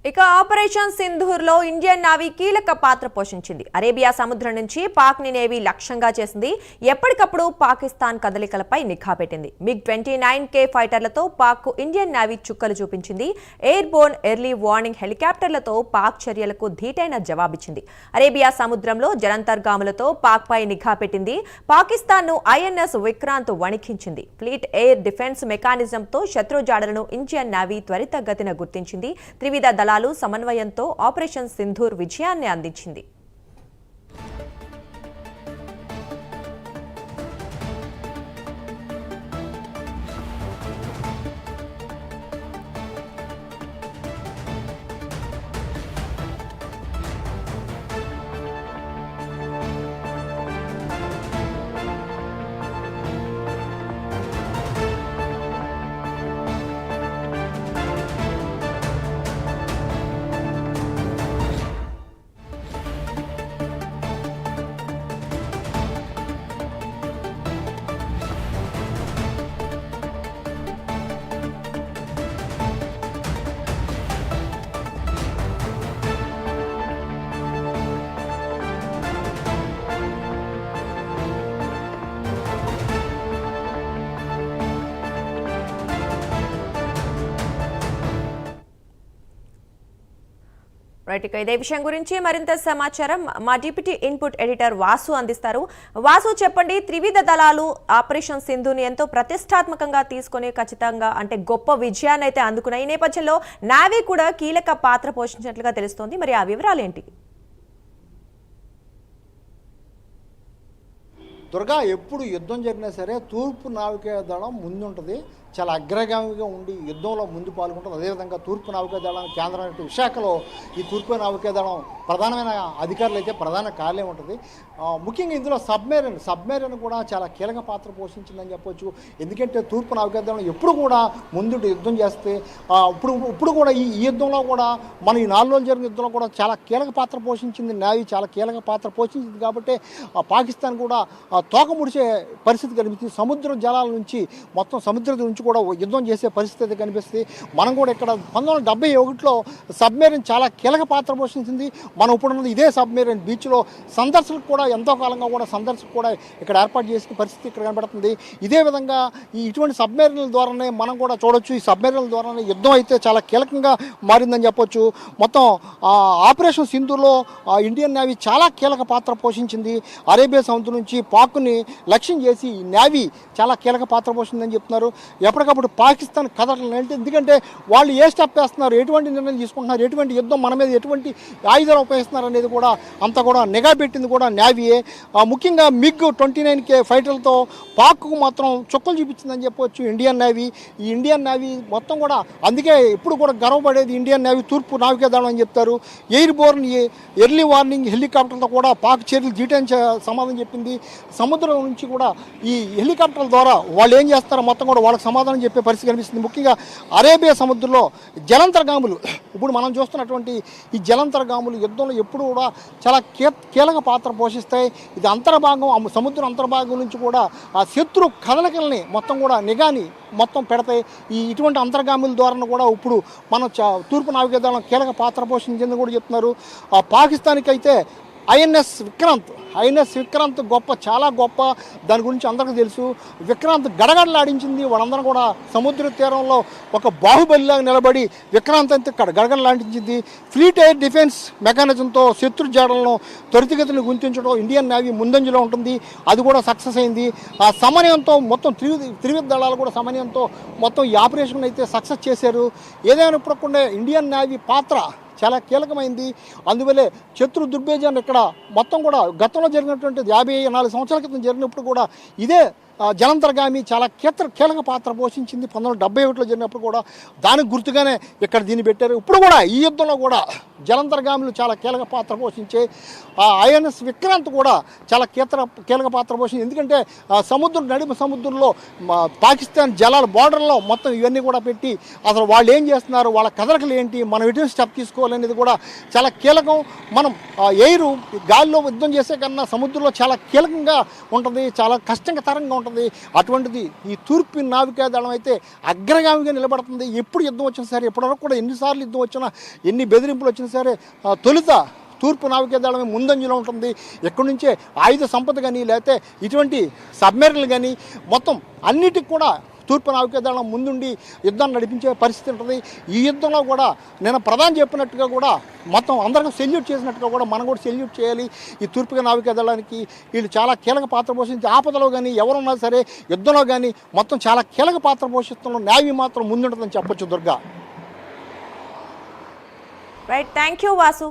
ఇక operation సింధూర్లో Indian navy కీలక పాత్ర పోషించింది. అరేబియా సముద్రం నుంచి పాక్ ని నేవీ లక్ష్యంగా చేసింది. ఎప్పటికప్పుడు పాకిస్తాన్ కదలికలపై నిఘా పెట్టింది. MiG-29K ఫైటర్లతో పాక్ కు ఇండియన్ నేవీ చుక్కలు చూపించింది. ఎయిర్ బోర్న్ ఎర్లీ వార్నింగ్ హెలికాప్టర్లతో పాక్ చర్యలకు ధీటైన జవాబిచ్చింది. అరేబియా సముద్రంలో జలంతర్గాములతో పాక్ పై నిఘా పెట్టింది. పాకిస్తాన్ ను INS విక్రాంత్ వణికించింది. ఫ్లీట్ ఎయిర్ డిఫెన్స్ మెకానిజంతో శత్రుజాడలను ఇండియన్ నేవీ త్వరితగతిన గుర్తించింది. త్రివిధ దళాలు సమన్వయంతో ఆపరేషన్ సింధూర్ విజయాన్ని అందించింది. రైట్, ఇక ఇదే విషయం గురించి మరింత సమాచారం మా డిప్యూటీ ఇన్పుట్ ఎడిటర్ వాసు అందిస్తారు. వాసు, చెప్పండి, త్రివిధ దళాలు ఆపరేషన్ సింధుని ఎంతో ప్రతిష్టాత్మకంగా తీసుకుని ఖచ్చితంగా అంటే గొప్ప విజయాన్ని అయితే అందుకున్నాయి. ఈ నేపథ్యంలో నేవీ కూడా కీలక పాత్ర పోషించినట్లుగా తెలుస్తోంది. మరి ఆ వివరాలు ఏంటి? దుర్గా, ఎప్పుడు యుద్ధం జరిగినా సరే తూర్పు నావికా దళం ముందుంటుంది, చాలా అగ్రగామిగా ఉండి యుద్ధంలో ముందు పాల్గొంటుంది. అదేవిధంగా తూర్పు నావికా దళానికి కేంద్రమైన విశాఖలో ఈ తూర్పు నావికా దళం ప్రధానమైన అధికారులు అయితే ప్రధాన కార్యాలయం ఉంటుంది. ముఖ్యంగా ఇందులో సబ్మెరైన్ కూడా చాలా కీలక పాత్ర పోషించిందని చెప్పొచ్చు. ఎందుకంటే తూర్పు నావికా దళం ఎప్పుడు కూడా ముందు యుద్ధం చేస్తే ఇప్పుడు కూడా ఈ యుద్ధంలో కూడా మన ఈ 4 రోజులు జరిగిన యుద్ధంలో కూడా చాలా కీలక పాత్ర పోషించింది. నేవీ చాలా కీలక పాత్ర పోషించింది కాబట్టి పాకిస్తాన్ కూడా తోక ముడిచే పరిస్థితి కనిపిస్తుంది. సముద్ర జలాల నుంచి మొత్తం సముద్రం నుంచి కూడా యుద్ధం చేసే పరిస్థితి కనిపిస్తుంది. మనం కూడా ఇక్కడ 1971లో సబ్మెరైన్ చాలా కీలక పాత్ర పోషించింది. మనం ఇప్పుడున్నది ఇదే సబ్మెరైన్ బీచ్లో సందర్శకులు కూడా ఎంతో కాలంగా కూడా సందర్శకులు కూడా ఇక్కడ ఏర్పాటు చేసిన పరిస్థితి ఇక్కడ కనబడుతుంది. ఇదే విధంగా ఇటువంటి సబ్మెరైన్ల ద్వారానే మనం కూడా చూడొచ్చు. ఈ సబ్మెరైన్ల ద్వారానే యుద్ధం అయితే చాలా కీలకంగా మారిందని చెప్పొచ్చు. మొత్తం ఆపరేషన్ సింధూర్లో ఇండియన్ నేవీ చాలా కీలక పాత్ర పోషించింది. అరేబియా సముద్రం నుంచి పాక్ని లక్ష్యం చేసి నేవీ చాలా కీలక పాత్ర పోషించిందని చెప్తున్నారు. ఎప్పటికప్పుడు పాకిస్తాన్ కదలలేదు. ఎందుకంటే వాళ్ళు ఏ స్టెప్ వేస్తున్నారు, ఎటువంటి నిర్ణయం తీసుకుంటున్నారు, ఎటువంటి యుద్ధం మన మీద ఎటువంటి ఆయుధాలు ఉపయోగిస్తున్నారు అనేది కూడా అంతా కూడా నిఘా పెట్టింది కూడా నేవీయే. ముఖ్యంగా MiG-29K ఫైటర్లతో పాక్కు మాత్రం చుక్కలు చూపించిందని చెప్పవచ్చు ఇండియన్ నేవీ. ఈ ఇండియన్ నేవీ మొత్తం కూడా అందుకే ఇప్పుడు కూడా గర్వపడేది ఇండియన్ నేవీ తూర్పు నావికా దళం అని చెప్తారు. ఎయిర్ బోర్న్ ఎర్లీ వార్నింగ్ హెలికాప్టర్లతో కూడా పాక్ చర్యలు జీటైన సమాధానం చెప్పింది. సముద్రం నుంచి కూడా ఈ హెలికాప్టర్ల ద్వారా వాళ్ళు ఏం చేస్తారో మొత్తం కూడా వాళ్ళకి సమాధానం చెప్పే పరిస్థితి కనిపిస్తుంది. ముఖ్యంగా అరేబియా సముద్రంలో జలంతర్గాములు ఇప్పుడు మనం చూస్తున్నటువంటి ఈ జలంతర్గాములు యుద్ధంలో ఎప్పుడు కూడా చాలా కీలక పాత్ర పోషిస్తాయి. ఇది సముద్రం అంతర్భాగం నుంచి కూడా ఆ శత్రు కదలికల్ని మొత్తం కూడా నిఘాని మొత్తం పెడతాయి. ఇటువంటి అంతర్గాముల ద్వారా కూడా ఇప్పుడు మనం తూర్పు నావికా దళం కీలక పాత్ర పోషించిందని కూడా చెప్తున్నారు. పాకిస్తాన్కి అయితే INS విక్రాంత్ చాలా గొప్ప, దాని గురించి అందరికీ తెలుసు. విక్రాంత్ గడగడలాడించింది. వాళ్ళందరూ కూడా సముద్ర తీరంలో ఒక బాహుబలిలాగా నిలబడి విక్రాంత్ అంతా గడగడలాడించింది. ఫ్లీట్ ఎయిర్ డిఫెన్స్ మెకానిజంతో శత్రు జాడలను త్వరితగతిని గుర్తించడం ఇండియన్ నేవీ ముందంజలో ఉంటుంది. అది కూడా సక్సెస్ అయింది. ఆ సమన్వయంతో మొత్తం త్రివిధ దళాలు కూడా సమన్వయంతో మొత్తం ఈ ఆపరేషన్ అయితే సక్సెస్ చేశారు. ఏదైనప్పుడు ఇండియన్ నేవీ పాత్ర చాలా కీలకమైంది. అందువల్లే శత్రు దుర్భేజాన్ని ఇక్కడ మొత్తం కూడా గతంలో జరిగినటువంటి 54 సంవత్సరాల క్రితం జరిగినప్పుడు కూడా ఇదే జలంతర్గామి చాలా కీలక పాత్ర పోషించింది. 1971లో జరిగినప్పుడు కూడా దానికి గుర్తుగానే ఇక్కడ దీన్ని పెట్టారు. ఇప్పుడు కూడా ఈ యుద్ధంలో కూడా జలంతర్గాములు చాలా కీలక పాత్ర పోషించే INS విక్రాంత్ కూడా చాలా కీలక పాత్ర పోషించింది. ఎందుకంటే నడిమ సముద్రంలో పాకిస్తాన్ జలాల బార్డర్లో మొత్తం ఇవన్నీ కూడా పెట్టి అసలు వాళ్ళు ఏం చేస్తున్నారు, వాళ్ళ కదలికలు ఏంటి, మనం ఎటువంటి స్టెప్ తీసుకోవాలనేది కూడా చాలా కీలకం. మనం గాలిలో యుద్ధం చేసే కన్నా సముద్రంలో చాలా కీలకంగా ఉంటుంది, చాలా కష్టంగా తరంగా ఉంటుంది. ఉంటుంది. అటువంటిది ఈ తూర్పు నావికాదళం అయితే అగ్రగామిగా నిలబడుతుంది. ఎప్పుడు యుద్ధం వచ్చినా సరే, ఎప్పటివరకు కూడా ఎన్నిసార్లు యుద్ధం వచ్చినా, ఎన్ని బెదిరింపులు వచ్చినా సరే తొలుత తూర్పు నావికాదళమే ముందంజలో ఉంటుంది. ఎక్కడి నుంచే ఆయుధ సంపద కానీ, లేకపోతే ఇటువంటి సబ్మెరీన్లు కానీ మొత్తం అన్నిటికి కూడా తూర్పు నావికాదళం ముందుండి యుద్ధాన్ని నడిపించే పరిస్థితి ఉంటుంది. ఈ యుద్ధంలో కూడా నేను ప్రధాని చెప్పినట్టుగా కూడా మొత్తం అందరికీ సెల్యూట్ చేసినట్టుగా కూడా మనం కూడా సెల్యూట్ చేయాలి. ఈ తూర్పు నావికాదళానికి వీళ్ళు చాలా కీలక పాత్ర పోషించి ఆపదలో కానీ ఎవరున్నా సరే యుద్ధంలో కానీ మొత్తం చాలా కీలక పాత్ర పోషిస్తున్న నేవీ మాత్రం ముందుంటుందని చెప్పొచ్చు Durga. Right, thank you Vasu.